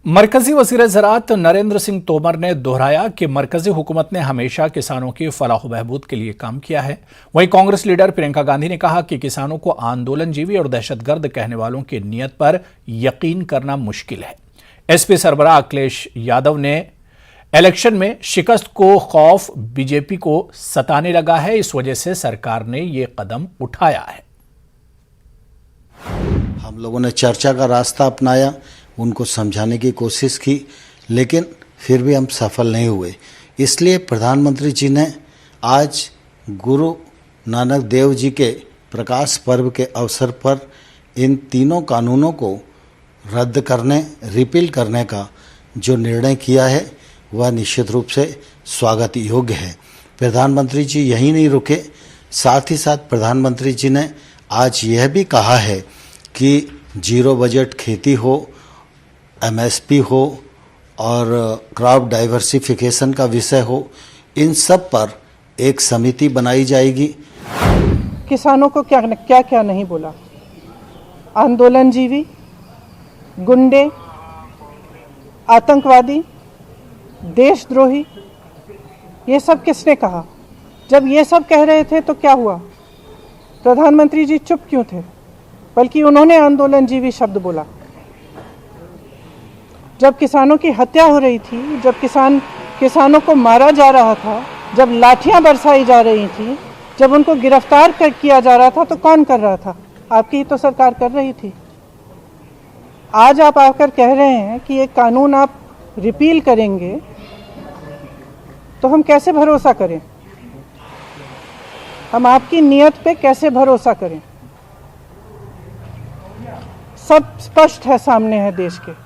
मरकजी वज़ीर ज़राअत नरेंद्र सिंह तोमर ने दोहराया कि मरकजी हुकूमत ने हमेशा किसानों की फलाह बहबूद के लिए काम किया है। वहीं कांग्रेस लीडर प्रियंका गांधी ने कहा कि किसानों को आंदोलनजीवी और दहशतगर्द कहने वालों की नीयत पर यकीन करना मुश्किल है। एसपी सरबराह अखिलेश यादव ने इलेक्शन में शिकस्त को खौफ बीजेपी को सताने लगा है, इस वजह से सरकार ने ये कदम उठाया है। हम लोगों ने चर्चा का रास्ता अपनाया, उनको समझाने की कोशिश की, लेकिन फिर भी हम सफल नहीं हुए। इसलिए प्रधानमंत्री जी ने आज गुरु नानक देव जी के प्रकाश पर्व के अवसर पर इन तीनों कानूनों को रद्द करने, रिपील करने का जो निर्णय किया है वह निश्चित रूप से स्वागत योग्य है। प्रधानमंत्री जी यहीं नहीं रुके, साथ ही साथ प्रधानमंत्री जी ने आज यह भी कहा है कि जीरो बजट खेती हो, एमएसपी हो और क्रॉप डाइवर्सिफिकेशन का विषय हो, इन सब पर एक समिति बनाई जाएगी। किसानों को क्या क्या नहीं बोला, आंदोलनजीवी, गुंडे, आतंकवादी, देशद्रोही, ये सब किसने कहा? जब ये सब कह रहे थे तो क्या हुआ? प्रधानमंत्री जी चुप क्यों थे? बल्कि उन्होंने आंदोलनजीवी शब्द बोला। जब किसानों की हत्या हो रही थी, जब किसानों को मारा जा रहा था, जब लाठियां बरसाई जा रही थी, जब उनको गिरफ्तार किया जा रहा था, तो कौन कर रहा था? आपकी ही तो सरकार कर रही थी। आज आप आकर कह रहे हैं कि ये कानून आप रिपील करेंगे, तो हम कैसे भरोसा करें? हम आपकी नीयत पे कैसे भरोसा करें? सब स्पष्ट है, सामने है देश के।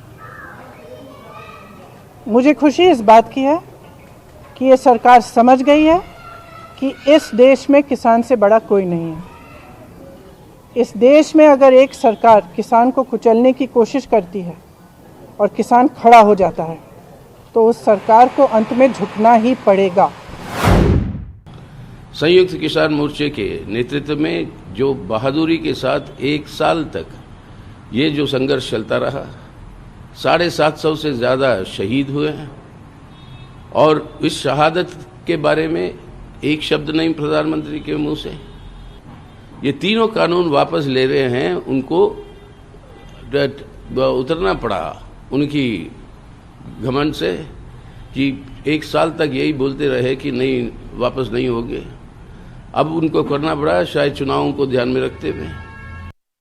मुझे खुशी इस बात की है कि ये सरकार समझ गई है कि इस देश में किसान से बड़ा कोई नहीं है। इस देश में अगर एक सरकार किसान को कुचलने की कोशिश करती है और किसान खड़ा हो जाता है, तो उस सरकार को अंत में झुकना ही पड़ेगा। संयुक्त किसान मोर्चे के नेतृत्व में जो बहादुरी के साथ 1 साल तक ये जो संघर्ष चलता रहा, 750 से ज़्यादा शहीद हुए हैं और इस शहादत के बारे में एक शब्द नहीं प्रधानमंत्री के मुंह से। ये तीनों कानून वापस ले रहे हैं, उनको उतरना पड़ा उनकी घमंड से कि 1 साल तक यही बोलते रहे कि नहीं, वापस नहीं होंगे। अब उनको करना पड़ा, शायद चुनावों को ध्यान में रखते हुए।